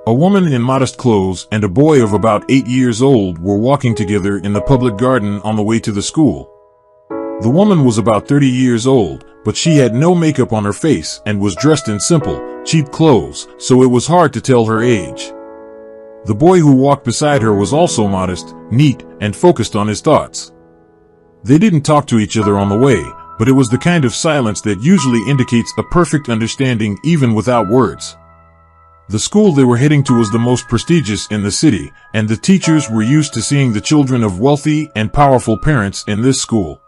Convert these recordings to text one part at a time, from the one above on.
A woman in modest clothes and a boy of about 8 years old were walking together in the public garden on the way to the school. The woman was about 30 years old, but she had no makeup on her face and was dressed in simple, cheap clothes, so it was hard to tell her age. The boy who walked beside her was also modest, neat, and focused on his thoughts. They didn't talk to each other on the way, but it was the kind of silence that usually indicates a perfect understanding even without words. The school they were heading to was the most prestigious in the city, and the teachers were used to seeing the children of wealthy and powerful parents in this school.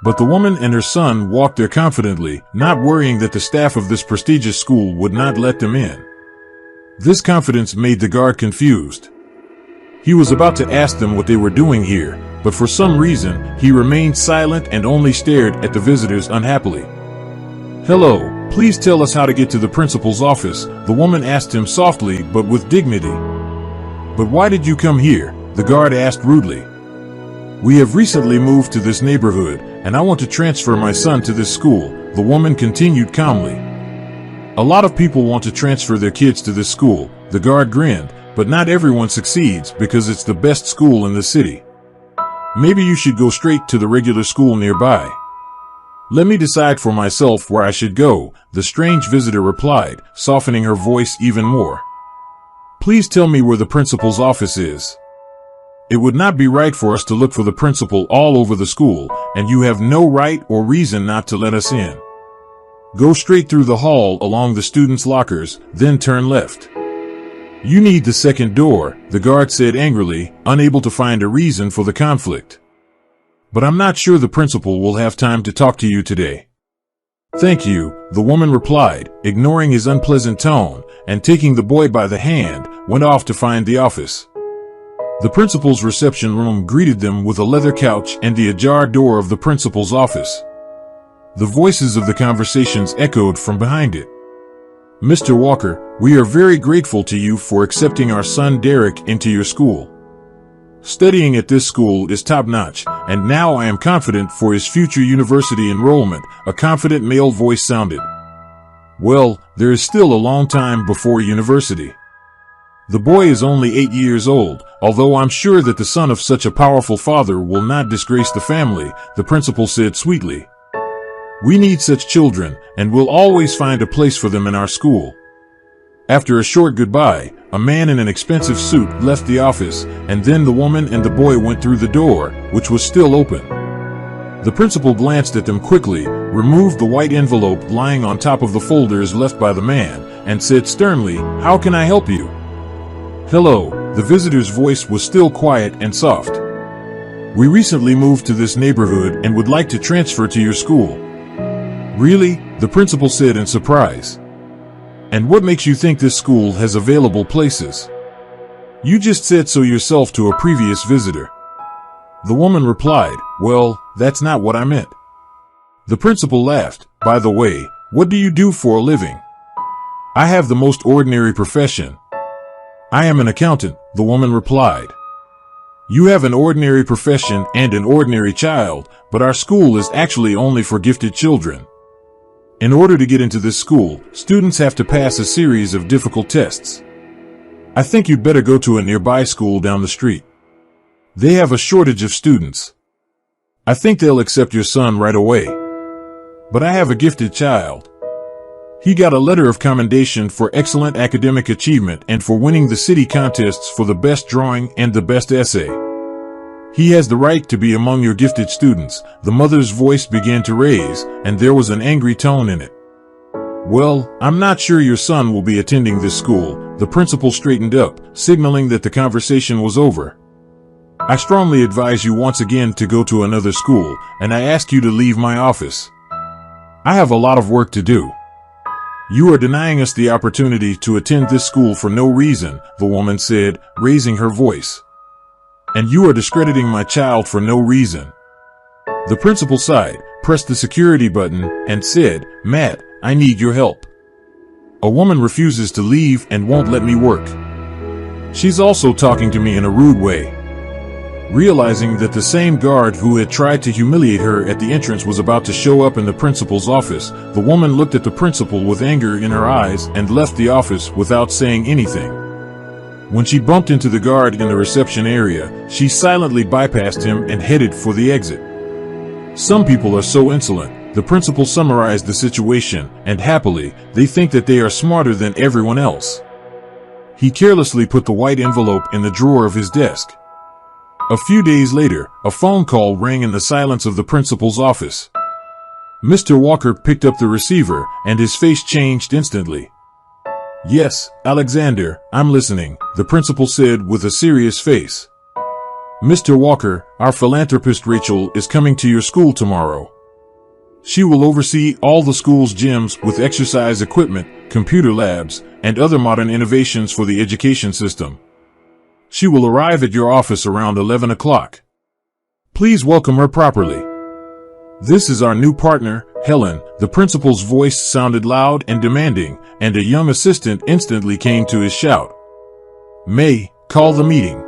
But the woman and her son walked there confidently, not worrying that the staff of this prestigious school would not let them in. This confidence made the guard confused. He was about to ask them what they were doing here, but for some reason, he remained silent and only stared at the visitors unhappily. "Hello, please tell us how to get to the principal's office," the woman asked him softly but with dignity. "But why did you come here?" the guard asked rudely. "We have recently moved to this neighborhood, and I want to transfer my son to this school," the woman continued calmly. "A lot of people want to transfer their kids to this school," the guard grinned, "but not everyone succeeds because it's the best school in the city. Maybe you should go straight to the regular school nearby." "Let me decide for myself where I should go," the strange visitor replied, softening her voice even more. "Please tell me where the principal's office is. It would not be right for us to look for the principal all over the school, and you have no right or reason not to let us in. Go straight through the hall along the students' lockers, then turn left. You need the second door," the guard said angrily, unable to find a reason for the conflict. "But I'm not sure the principal will have time to talk to you today." "Thank you," the woman replied, ignoring his unpleasant tone, and taking the boy by the hand, went off to find the office. The principal's reception room greeted them with a leather couch and the ajar door of the principal's office. The voices of the conversations echoed from behind it. "Mr. Walker, we are very grateful to you for accepting our son Derek into your school. Studying at this school is top-notch, and now I am confident for his future university enrollment," a confident male voice sounded. "Well, there is still a long time before university. The boy is only 8 years old, although I'm sure that the son of such a powerful father will not disgrace the family," the principal said sweetly. "We need such children, and we'll always find a place for them in our school." After a short goodbye, a man in an expensive suit left the office, and then the woman and the boy went through the door, which was still open. The principal glanced at them quickly, removed the white envelope lying on top of the folders left by the man, and said sternly, "How can I help you?" "Hello," the visitor's voice was still quiet and soft. "We recently moved to this neighborhood and would like to transfer to your school." "Really?" the principal said in surprise. "And what makes you think this school has available places? You just said so yourself to a previous visitor." The woman replied, "Well, that's not what I meant." The principal laughed. "By the way, what do you do for a living?" "I have the most ordinary profession. I am an accountant," the woman replied. "You have an ordinary profession and an ordinary child, but our school is actually only for gifted children. In order to get into this school, students have to pass a series of difficult tests. I think you'd better go to a nearby school down the street. They have a shortage of students. I think they'll accept your son right away. But I have a gifted child. He got a letter of commendation for excellent academic achievement and for winning the city contests for the best drawing and the best essay. He has the right to be among your gifted students." The mother's voice began to raise, and there was an angry tone in it. "Well, I'm not sure your son will be attending this school," the principal straightened up, signaling that the conversation was over. "I strongly advise you once again to go to another school, and I ask you to leave my office. I have a lot of work to do. You are denying us the opportunity to attend this school for no reason," the woman said, raising her voice. "And you are discrediting my child for no reason." The principal sighed, pressed the security button, and said, "Matt, I need your help. A woman refuses to leave and won't let me work. She's also talking to me in a rude way." Realizing that the same guard who had tried to humiliate her at the entrance was about to show up in the principal's office, the woman looked at the principal with anger in her eyes and left the office without saying anything. When she bumped into the guard in the reception area, she silently bypassed him and headed for the exit. Some people are so insolent, the principal summarized the situation, and happily, they think that they are smarter than everyone else. He carelessly put the white envelope in the drawer of his desk. A few days later, a phone call rang in the silence of the principal's office. Mr. Walker picked up the receiver, and his face changed instantly. "Yes, Alexander, I'm listening," the principal said with a serious face. "Mr. Walker, our philanthropist Rachel is coming to your school tomorrow. She will oversee all the school's gyms with exercise equipment, computer labs, and other modern innovations for the education system. She will arrive at your office around 11 o'clock. Please welcome her properly. This is our new partner, Helen." The principal's voice sounded loud and demanding, and a young assistant instantly came to his shout. "May, call the meeting.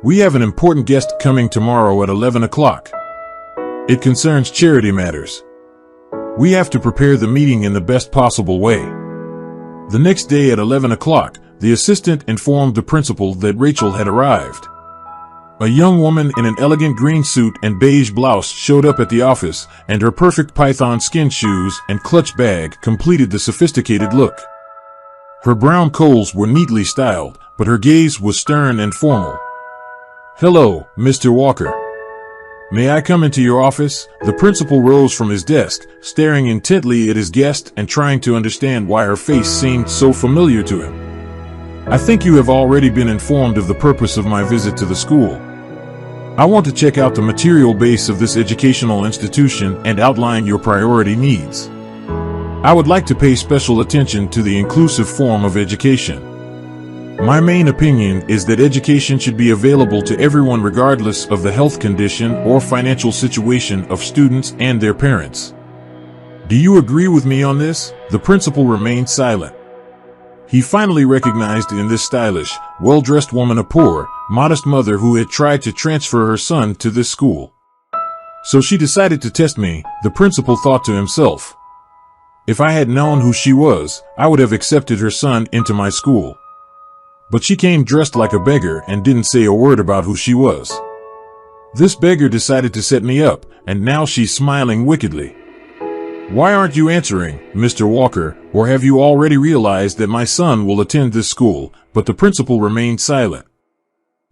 We have an important guest coming tomorrow at 11 o'clock. It concerns charity matters. We have to prepare the meeting in the best possible way." The next day at 11 o'clock, the assistant informed the principal that Rachel had arrived. A young woman in an elegant green suit and beige blouse showed up at the office, and her perfect python skin shoes and clutch bag completed the sophisticated look. Her brown coals were neatly styled, but her gaze was stern and formal. "Hello, Mr. Walker. May I come into your office?" The principal rose from his desk, staring intently at his guest and trying to understand why her face seemed so familiar to him. "I think you have already been informed of the purpose of my visit to the school. I want to check out the material base of this educational institution and outline your priority needs. I would like to pay special attention to the inclusive form of education. My main opinion is that education should be available to everyone regardless of the health condition or financial situation of students and their parents. Do you agree with me on this?" The principal remained silent. He finally recognized in this stylish, well-dressed woman a poor, modest mother who had tried to transfer her son to this school. So she decided to test me, the principal thought to himself. If I had known who she was, I would have accepted her son into my school. But she came dressed like a beggar and didn't say a word about who she was. This beggar decided to set me up, and now she's smiling wickedly. "Why aren't you answering, Mr. Walker, or have you already realized that my son will attend this school?" But the principal remained silent.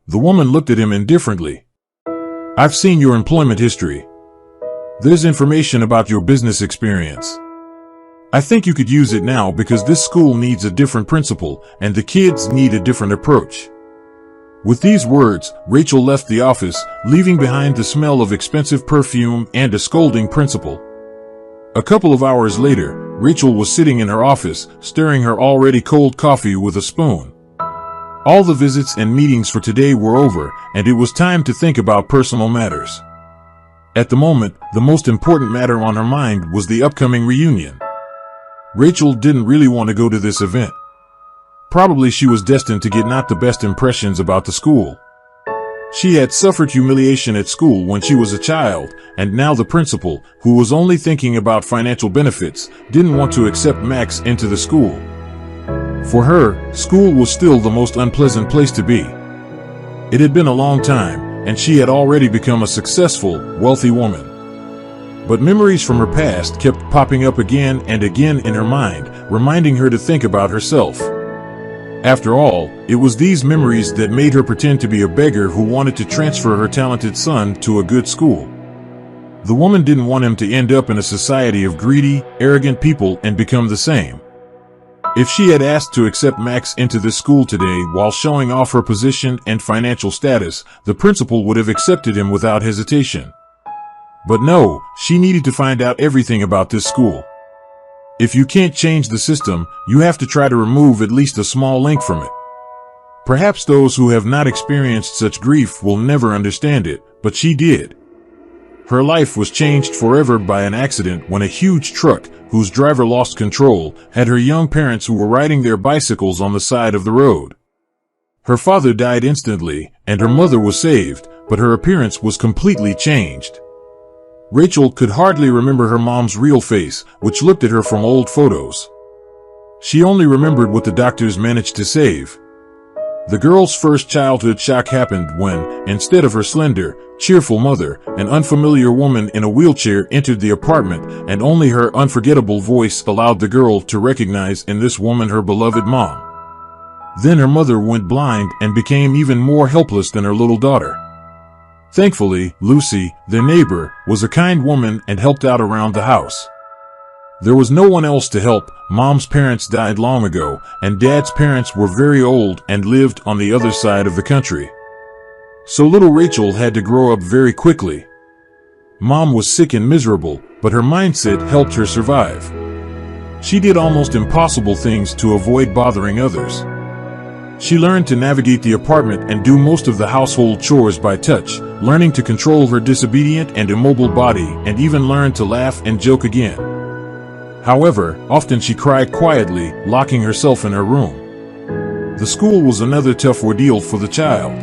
The woman looked at him indifferently. "I've seen your employment history. There's information about your business experience. I think you could use it now because this school needs a different principal, and the kids need a different approach." With these words, Rachel left the office, leaving behind the smell of expensive perfume and a scolding principal. A couple of hours later, Rachel was sitting in her office, stirring her already cold coffee with a spoon. All the visits and meetings for today were over, and it was time to think about personal matters. At the moment, the most important matter on her mind was the upcoming reunion. Rachel didn't really want to go to this event. Probably she was destined to get not the best impressions about the school. She had suffered humiliation at school when she was a child, and now the principal, who was only thinking about financial benefits, didn't want to accept Max into the school. For her, school was still the most unpleasant place to be. It had been a long time, and she had already become a successful, wealthy woman. But memories from her past kept popping up again and again in her mind, reminding her to think about herself. After all, it was these memories that made her pretend to be a beggar who wanted to transfer her talented son to a good school. The woman didn't want him to end up in a society of greedy, arrogant people and become the same. If she had asked to accept Max into this school today while showing off her position and financial status, the principal would have accepted him without hesitation. But no, she needed to find out everything about this school. If you can't change the system, you have to try to remove at least a small link from it. Perhaps those who have not experienced such grief will never understand it, but she did. Her life was changed forever by an accident when a huge truck, whose driver lost control, had her young parents who were riding their bicycles on the side of the road. Her father died instantly, and her mother was saved, but her appearance was completely changed. Rachel could hardly remember her mom's real face, which looked at her from old photos. She only remembered what the doctors managed to save. The girl's first childhood shock happened when, instead of her slender, cheerful mother, an unfamiliar woman in a wheelchair entered the apartment, and only her unforgettable voice allowed the girl to recognize in this woman her beloved mom. Then her mother went blind and became even more helpless than her little daughter. Thankfully, Lucy, their neighbor, was a kind woman and helped out around the house. There was no one else to help. Mom's parents died long ago, and Dad's parents were very old and lived on the other side of the country. So little Rachel had to grow up very quickly. Mom was sick and miserable, but her mindset helped her survive. She did almost impossible things to avoid bothering others. She learned to navigate the apartment and do most of the household chores by touch, learning to control her disobedient and immobile body, and even learned to laugh and joke again. However, often she cried quietly, locking herself in her room. The school was another tough ordeal for the child.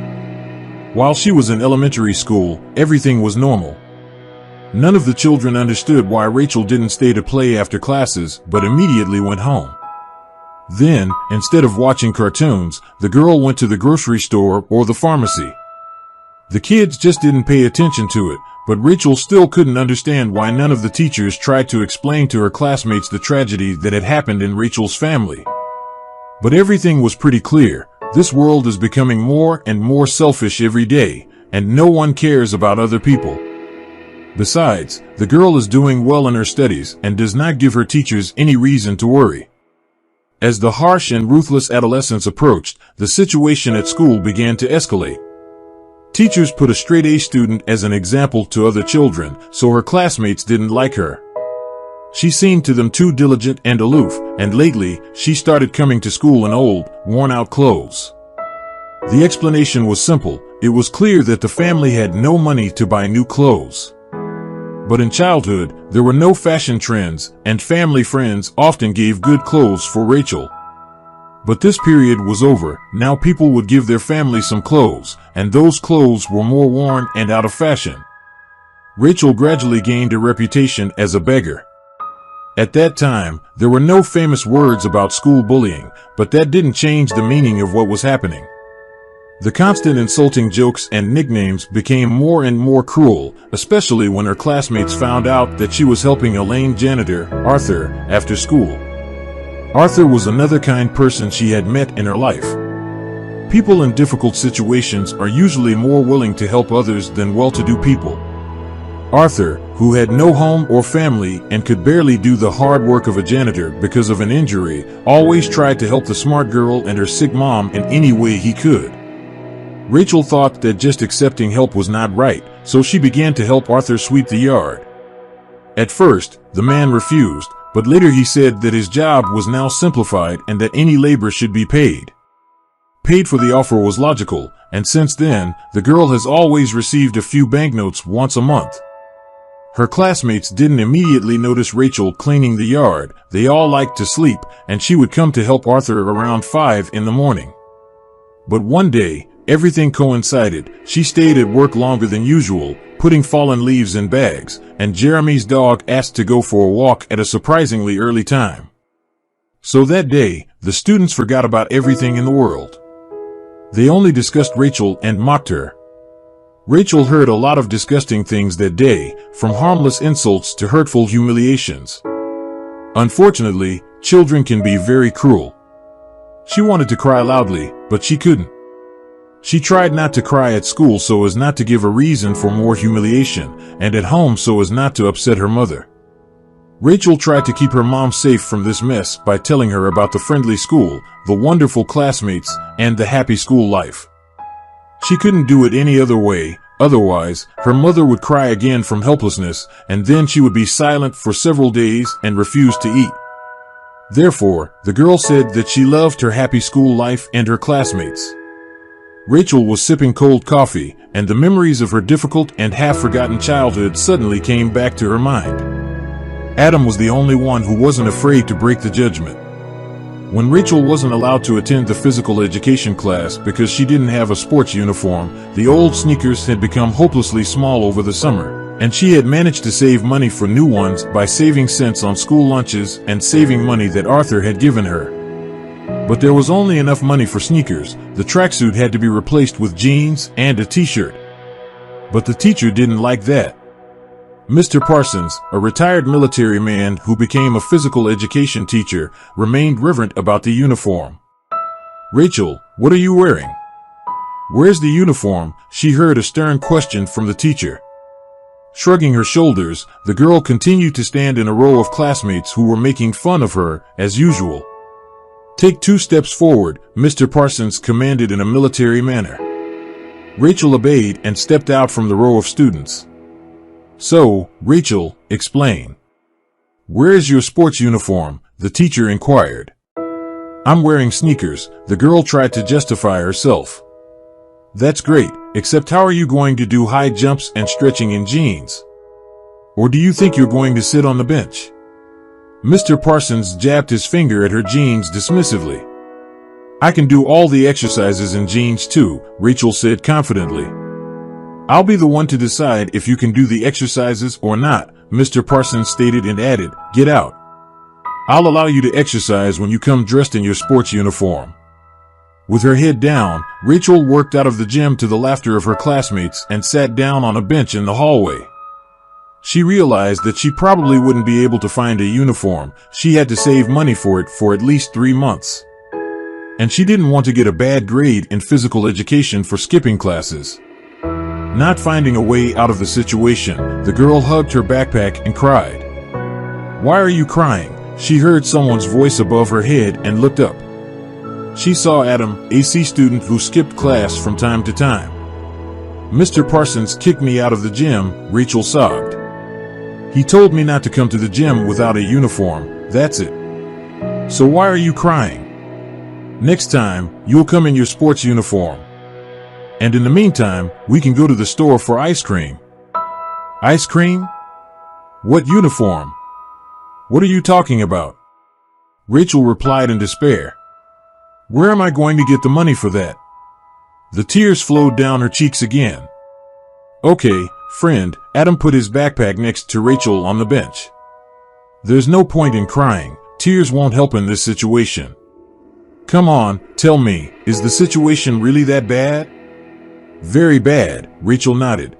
While she was in elementary school, everything was normal. None of the children understood why Rachel didn't stay to play after classes, but immediately went home. Then, instead of watching cartoons, the girl went to the grocery store or the pharmacy. The kids just didn't pay attention to it, but Rachel still couldn't understand why none of the teachers tried to explain to her classmates the tragedy that had happened in Rachel's family. But everything was pretty clear. This world is becoming more and more selfish every day, and no one cares about other people. Besides, the girl is doing well in her studies and does not give her teachers any reason to worry. As the harsh and ruthless adolescence approached, the situation at school began to escalate. Teachers put a straight-A student as an example to other children, so her classmates didn't like her. She seemed to them too diligent and aloof, and lately, she started coming to school in old, worn-out clothes. The explanation was simple. It was clear that the family had no money to buy new clothes. But in childhood, there were no fashion trends, and family friends often gave good clothes for Rachel. But this period was over. Now people would give their family some clothes, and those clothes were more worn and out of fashion. Rachel gradually gained a reputation as a beggar. At that time, there were no famous words about school bullying, but that didn't change the meaning of what was happening. The constant insulting jokes and nicknames became more and more cruel, especially when her classmates found out that she was helping a lame janitor, Arthur, after school. Arthur was another kind person she had met in her life. People in difficult situations are usually more willing to help others than well-to-do people. Arthur, who had no home or family and could barely do the hard work of a janitor because of an injury, always tried to help the smart girl and her sick mom in any way he could. Rachel thought that just accepting help was not right, so she began to help Arthur sweep the yard. At first, the man refused, but later he said that his job was now simplified and that any labor should be paid. Paid for the offer was logical, and since then, the girl has always received a few banknotes once a month. Her classmates didn't immediately notice Rachel cleaning the yard. They all liked to sleep, and she would come to help Arthur around 5 in the morning. But one day, everything coincided. She stayed at work longer than usual, putting fallen leaves in bags, and Jeremy's dog asked to go for a walk at a surprisingly early time. So that day, the students forgot about everything in the world. They only discussed Rachel and mocked her. Rachel heard a lot of disgusting things that day, from harmless insults to hurtful humiliations. Unfortunately, children can be very cruel. She wanted to cry loudly, but she couldn't. She tried not to cry at school so as not to give a reason for more humiliation, and at home so as not to upset her mother. Rachel tried to keep her mom safe from this mess by telling her about the friendly school, the wonderful classmates, and the happy school life. She couldn't do it any other way, otherwise, her mother would cry again from helplessness, and then she would be silent for several days and refuse to eat. Therefore, the girl said that she loved her happy school life and her classmates. Rachel was sipping cold coffee, and the memories of her difficult and half-forgotten childhood suddenly came back to her mind. Adam was the only one who wasn't afraid to break the judgment. When Rachel wasn't allowed to attend the physical education class because she didn't have a sports uniform, the old sneakers had become hopelessly small over the summer, and she had managed to save money for new ones by saving cents on school lunches and saving money that Arthur had given her. But there was only enough money for sneakers. The tracksuit had to be replaced with jeans and a t-shirt. But the teacher didn't like that. Mr. Parsons, a retired military man who became a physical education teacher, remained reverent about the uniform. "Rachel, what are you wearing? Where's the uniform?" she heard a stern question from the teacher. Shrugging her shoulders, the girl continued to stand in a row of classmates who were making fun of her, as usual. "Take 2 steps forward," Mr. Parsons commanded in a military manner. Rachel obeyed and stepped out from the row of students. "So, Rachel, explain. Where is your sports uniform?" the teacher inquired. "I'm wearing sneakers," the girl tried to justify herself. "That's great, except how are you going to do high jumps and stretching in jeans? Or do you think you're going to sit on the bench?" Mr. Parsons jabbed his finger at her jeans dismissively. "I can do all the exercises in jeans too," Rachel said confidently. "I'll be the one to decide if you can do the exercises or not," Mr. Parsons stated and added, "Get out. I'll allow you to exercise when you come dressed in your sports uniform." With her head down, Rachel worked out of the gym to the laughter of her classmates and sat down on a bench in the hallway. She realized that she probably wouldn't be able to find a uniform. She had to save money for it for at least 3 months. And she didn't want to get a bad grade in physical education for skipping classes. Not finding a way out of the situation, the girl hugged her backpack and cried. "Why are you crying?" She heard someone's voice above her head and looked up. She saw Adam, a C student who skipped class from time to time. "Mr. Parsons kicked me out of the gym," Rachel sobbed. "He told me not to come to the gym without a uniform, that's it. So why are you crying? Next time, you'll come in your sports uniform. And in the meantime, we can go to the store for ice cream." "Ice cream? What uniform? What are you talking about?" Rachel replied in despair. "Where am I going to get the money for that?" The tears flowed down her cheeks again. "Okay, friend," Adam put his backpack next to Rachel on the bench. "There's no point in crying. Tears won't help in this situation. Come on, tell me, is the situation really that bad?" "Very bad," Rachel nodded.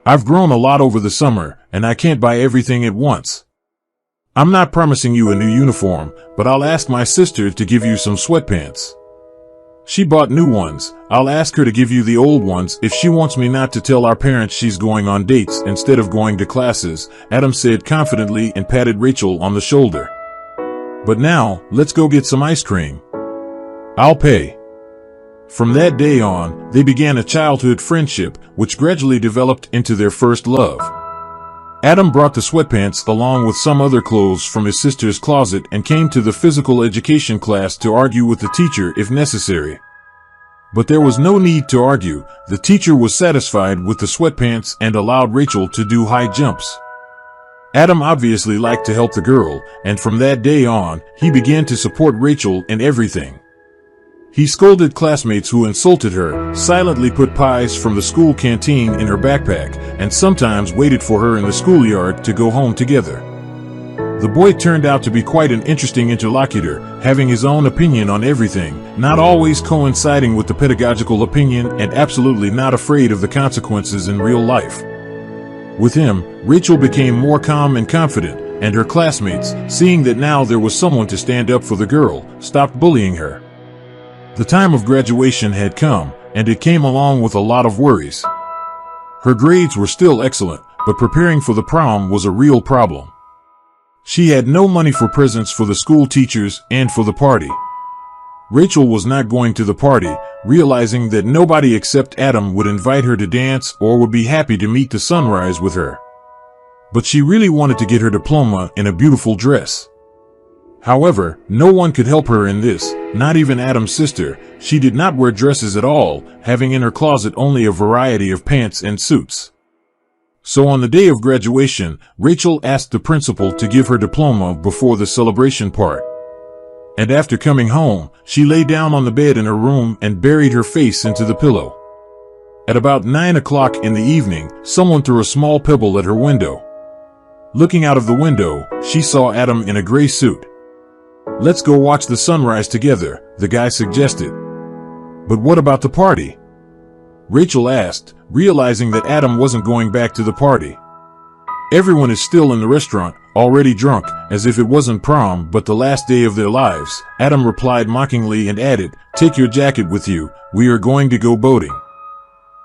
"I've grown a lot over the summer, and I can't buy everything at once. I'm not promising you a new uniform, but I'll ask my sister to give you some sweatpants. She bought new ones. I'll ask her to give you the old ones if she wants me not to tell our parents she's going on dates instead of going to classes," Adam said confidently and patted Rachel on the shoulder. "But now, let's go get some ice cream. I'll pay." From that day on, they began a childhood friendship, which gradually developed into their first love. Adam brought the sweatpants along with some other clothes from his sister's closet and came to the physical education class to argue with the teacher if necessary. But there was no need to argue. The teacher was satisfied with the sweatpants and allowed Rachel to do high jumps. Adam obviously liked to help the girl, and from that day on, he began to support Rachel in everything. He scolded classmates who insulted her, silently put pies from the school canteen in her backpack, and sometimes waited for her in the schoolyard to go home together. The boy turned out to be quite an interesting interlocutor, having his own opinion on everything, not always coinciding with the pedagogical opinion and absolutely not afraid of the consequences in real life. With him, Rachel became more calm and confident, and her classmates, seeing that now there was someone to stand up for the girl, stopped bullying her. The time of graduation had come, and it came along with a lot of worries. Her grades were still excellent, but preparing for the prom was a real problem. She had no money for presents for the school teachers and for the party. Rachel was not going to the party, realizing that nobody except Adam would invite her to dance or would be happy to meet the sunrise with her. But she really wanted to get her diploma in a beautiful dress. However, no one could help her in this, not even Adam's sister. She did not wear dresses at all, having in her closet only a variety of pants and suits. So on the day of graduation, Rachel asked the principal to give her diploma before the celebration part. And after coming home, she lay down on the bed in her room and buried her face into the pillow. At about 9 o'clock in the evening, someone threw a small pebble at her window. Looking out of the window, she saw Adam in a gray suit. "Let's go watch the sunrise together," the guy suggested. "But what about the party?" Rachel asked, realizing that Adam wasn't going back to the party. "Everyone is still in the restaurant, already drunk, as if it wasn't prom but the last day of their lives," Adam replied mockingly and added, "Take your jacket with you, we are going to go boating."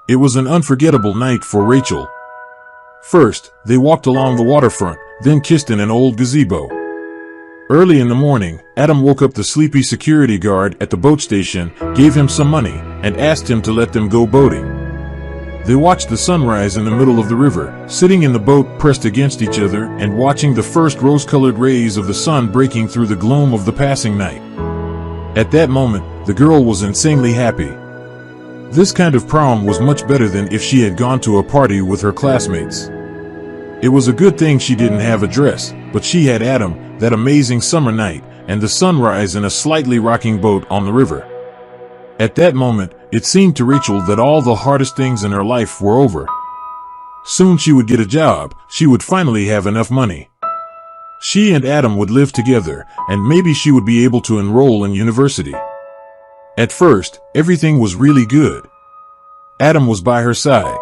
It was an unforgettable night for Rachel. First, they walked along the waterfront, then kissed in an old gazebo. Early in the morning, Adam woke up the sleepy security guard at the boat station, gave him some money, and asked him to let them go boating. They watched the sunrise in the middle of the river, sitting in the boat pressed against each other and watching the first rose-colored rays of the sun breaking through the gloom of the passing night. At that moment, the girl was insanely happy. This kind of prom was much better than if she had gone to a party with her classmates. It was a good thing she didn't have a dress, but she had Adam, that amazing summer night, and the sunrise in a slightly rocking boat on the river. At that moment, it seemed to Rachel that all the hardest things in her life were over. Soon she would get a job, she would finally have enough money. She and Adam would live together, and maybe she would be able to enroll in university. At first, everything was really good. Adam was by her side.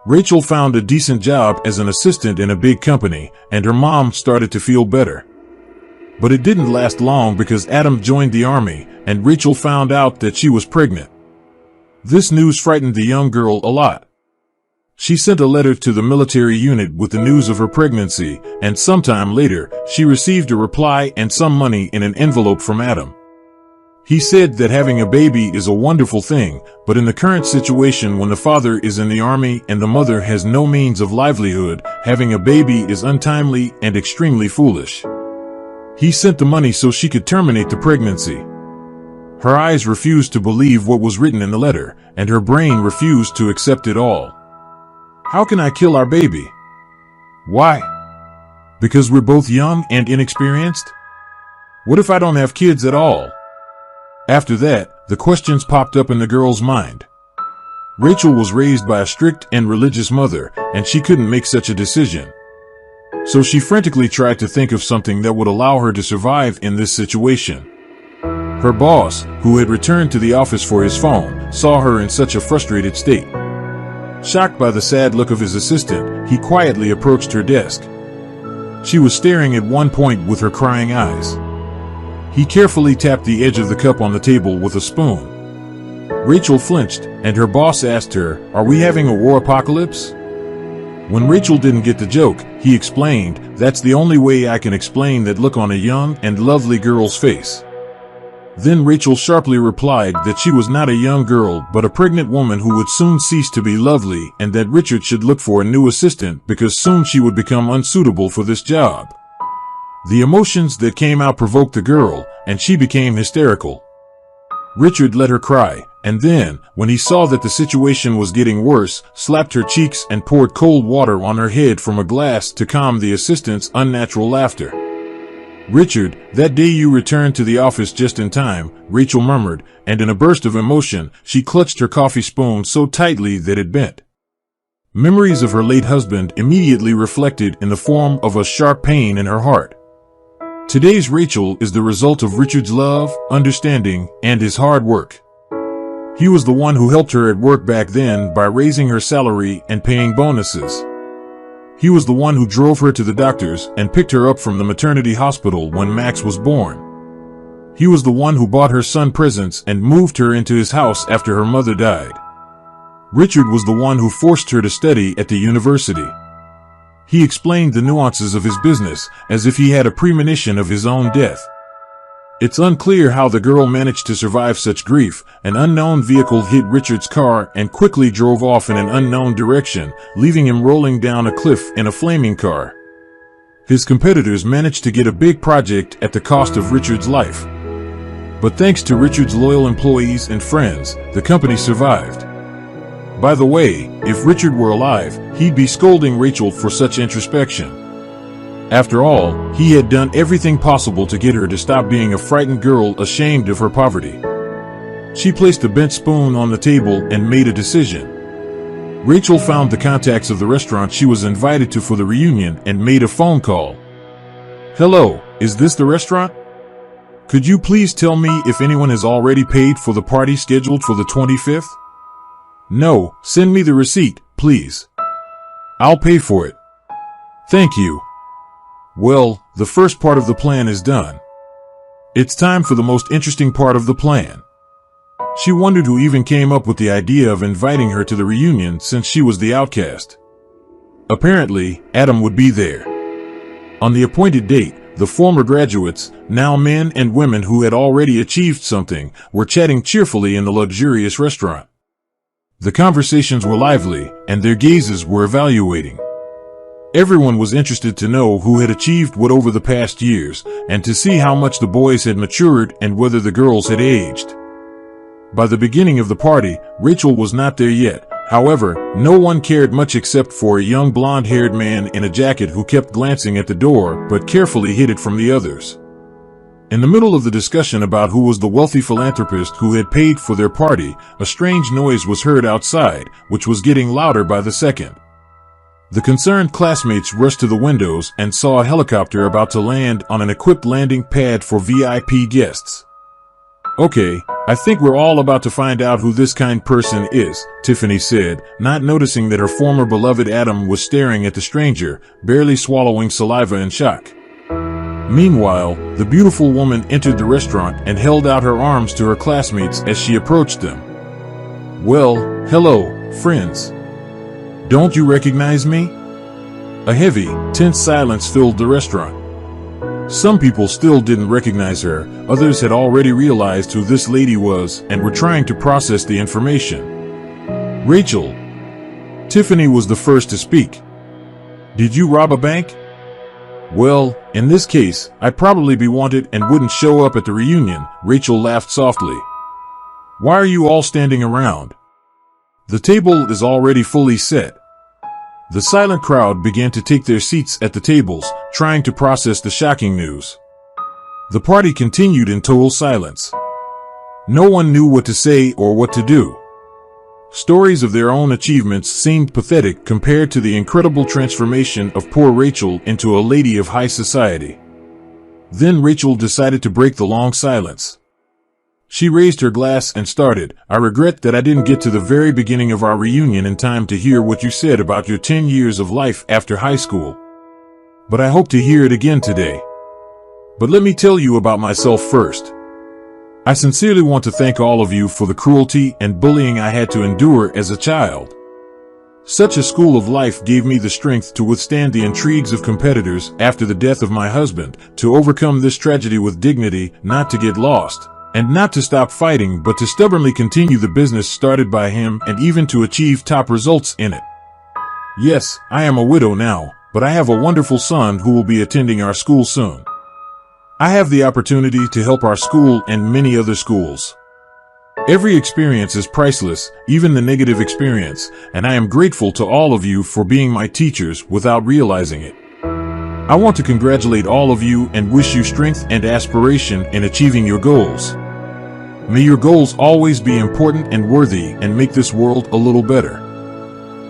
Rachel found a decent job as an assistant in a big company, and her mom started to feel better. But it didn't last long because Adam joined the army, and Rachel found out that she was pregnant. This news frightened the young girl a lot. She sent a letter to the military unit with the news of her pregnancy, and sometime later, she received a reply and some money in an envelope from Adam. He said that having a baby is a wonderful thing, but in the current situation when the father is in the army and the mother has no means of livelihood, having a baby is untimely and extremely foolish. He sent the money so she could terminate the pregnancy. Her eyes refused to believe what was written in the letter, and her brain refused to accept it all. "How can I kill our baby?" "Why? Because we're both young and inexperienced? What if I don't have kids at all?" After that, the questions popped up in the girl's mind. Rachel was raised by a strict and religious mother, and she couldn't make such a decision. So she frantically tried to think of something that would allow her to survive in this situation. Her boss, who had returned to the office for his phone, saw her in such a frustrated state. Shocked by the sad look of his assistant, he quietly approached her desk. She was staring at one point with her crying eyes. He carefully tapped the edge of the cup on the table with a spoon. Rachel flinched, and her boss asked her, "Are we having a war apocalypse?" When Rachel didn't get the joke, he explained, "That's the only way I can explain that look on a young and lovely girl's face." Then Rachel sharply replied that she was not a young girl but a pregnant woman who would soon cease to be lovely and that Richard should look for a new assistant because soon she would become unsuitable for this job. The emotions that came out provoked the girl, and she became hysterical. Richard let her cry, and then, when he saw that the situation was getting worse, slapped her cheeks and poured cold water on her head from a glass to calm the assistant's unnatural laughter. "Richard, that day you returned to the office just in time," Rachel murmured, and in a burst of emotion, she clutched her coffee spoon so tightly that it bent. Memories of her late husband immediately reflected in the form of a sharp pain in her heart. Today's Rachel is the result of Richard's love, understanding, and his hard work. He was the one who helped her at work back then by raising her salary and paying bonuses. He was the one who drove her to the doctors and picked her up from the maternity hospital when Max was born. He was the one who bought her son presents and moved her into his house after her mother died. Richard was the one who forced her to study at the university. He explained the nuances of his business, as if he had a premonition of his own death. It's unclear how the girl managed to survive such grief. An unknown vehicle hit Richard's car and quickly drove off in an unknown direction, leaving him rolling down a cliff in a flaming car. His competitors managed to get a big project at the cost of Richard's life. But thanks to Richard's loyal employees and friends, the company survived. By the way, if Richard were alive, he'd be scolding Rachel for such introspection. After all, he had done everything possible to get her to stop being a frightened girl ashamed of her poverty. She placed a bent spoon on the table and made a decision. Rachel found the contacts of the restaurant she was invited to for the reunion and made a phone call. "Hello, is this the restaurant?" Could you please tell me if anyone has already paid for the party scheduled for the 25th? No, send me the receipt, please. I'll pay for it. Thank you. Well, the first part of the plan is done. It's time for the most interesting part of the plan. She wondered who even came up with the idea of inviting her to the reunion since she was the outcast. Apparently, Adam would be there. On the appointed date, the former graduates, now men and women who had already achieved something, were chatting cheerfully in the luxurious restaurant. The conversations were lively, and their gazes were evaluating. Everyone was interested to know who had achieved what over the past years, and to see how much the boys had matured and whether the girls had aged. By the beginning of the party, Rachel was not there yet. However, no one cared much except for a young blonde-haired man in a jacket who kept glancing at the door but carefully hid it from the others. In the middle of the discussion about who was the wealthy philanthropist who had paid for their party, a strange noise was heard outside, which was getting louder by the second. The concerned classmates rushed to the windows and saw a helicopter about to land on an equipped landing pad for VIP guests. Okay, I think we're all about to find out who this kind person is, Tiffany said, not noticing that her former beloved Adam was staring at the stranger, barely swallowing saliva in shock. Meanwhile, the beautiful woman entered the restaurant and held out her arms to her classmates as she approached them. Well, hello, friends. Don't you recognize me? A heavy, tense silence filled the restaurant. Some people still didn't recognize her, others had already realized who this lady was and were trying to process the information. Rachel. Tiffany was the first to speak. Did you rob a bank? Well, in this case, I'd probably be wanted and wouldn't show up at the reunion, Rachel laughed softly. Why are you all standing around? The table is already fully set. The silent crowd began to take their seats at the tables, trying to process the shocking news. The party continued in total silence. No one knew what to say or what to do. Stories of their own achievements seemed pathetic compared to the incredible transformation of poor Rachel into a lady of high society. Then Rachel decided to break the long silence. She raised her glass and started, I regret that I didn't get to the very beginning of our reunion in time to hear what you said about your 10 years of life after high school. But I hope to hear it again today. But let me tell you about myself first. I sincerely want to thank all of you for the cruelty and bullying I had to endure as a child. Such a school of life gave me the strength to withstand the intrigues of competitors after the death of my husband, to overcome this tragedy with dignity, not to get lost. And not to stop fighting, but to stubbornly continue the business started by him and even to achieve top results in it. Yes, I am a widow now, but I have a wonderful son who will be attending our school soon. I have the opportunity to help our school and many other schools. Every experience is priceless, even the negative experience, and I am grateful to all of you for being my teachers without realizing it. I want to congratulate all of you and wish you strength and aspiration in achieving your goals. May your goals always be important and worthy and make this world a little better.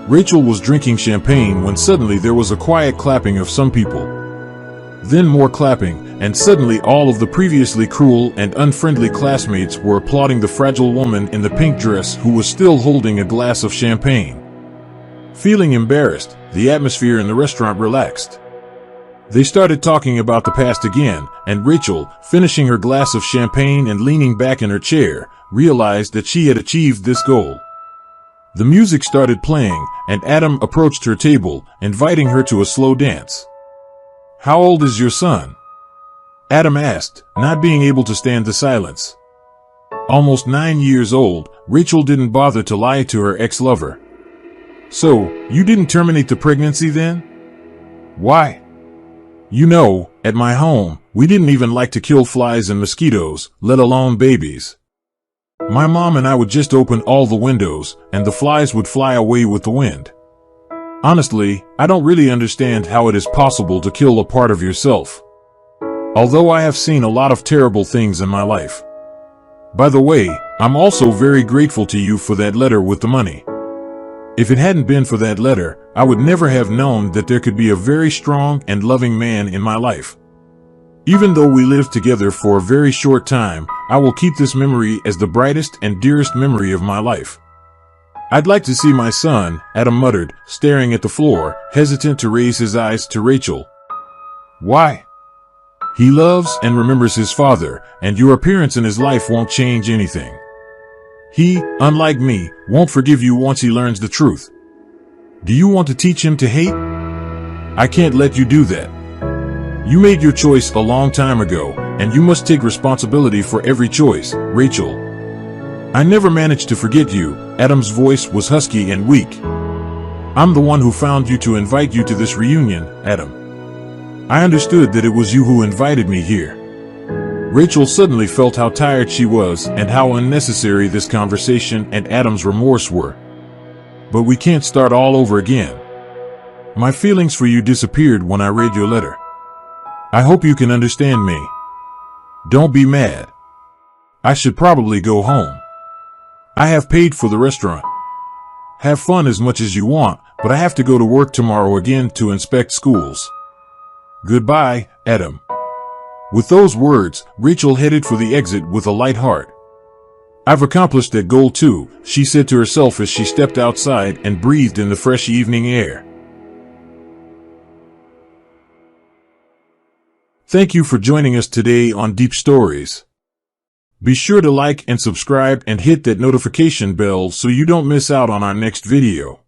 Rachel was drinking champagne when suddenly there was a quiet clapping of some people. Then more clapping, and suddenly all of the previously cruel and unfriendly classmates were applauding the fragile woman in the pink dress who was still holding a glass of champagne. Feeling embarrassed, the atmosphere in the restaurant relaxed. They started talking about the past again, and Rachel, finishing her glass of champagne and leaning back in her chair, realized that she had achieved this goal. The music started playing, and Adam approached her table, inviting her to a slow dance. How old is your son? Adam asked, not being able to stand the silence. Almost 9 years old, Rachel didn't bother to lie to her ex-lover. So, you didn't terminate the pregnancy then? Why? You know, at my home, we didn't even like to kill flies and mosquitoes, let alone babies. My mom and I would just open all the windows, and the flies would fly away with the wind. Honestly, I don't really understand how it is possible to kill a part of yourself. Although I have seen a lot of terrible things in my life. By the way, I'm also very grateful to you for that letter with the money. If it hadn't been for that letter, I would never have known that there could be a very strong and loving man in my life. Even though we lived together for a very short time, I will keep this memory as the brightest and dearest memory of my life. I'd like to see my son, Adam muttered, staring at the floor, hesitant to raise his eyes to Rachel. Why? He loves and remembers his father, and your appearance in his life won't change anything. He, unlike me, won't forgive you once he learns the truth. Do you want to teach him to hate? I can't let you do that. You made your choice a long time ago, and you must take responsibility for every choice, Rachel. I never managed to forget you. Adam's voice was husky and weak. I'm the one who found you to invite you to this reunion, Adam. I understood that it was you who invited me here. Rachel suddenly felt how tired she was and how unnecessary this conversation and Adam's remorse were. But we can't start all over again. My feelings for you disappeared when I read your letter. I hope you can understand me. Don't be mad. I should probably go home. I have paid for the restaurant. Have fun as much as you want, but I have to go to work tomorrow again to inspect schools. Goodbye, Adam. With those words, Rachel headed for the exit with a light heart. I've accomplished that goal too, she said to herself as she stepped outside and breathed in the fresh evening air. Thank you for joining us today on Deep Stories. Be sure to like and subscribe and hit that notification bell so you don't miss out on our next video.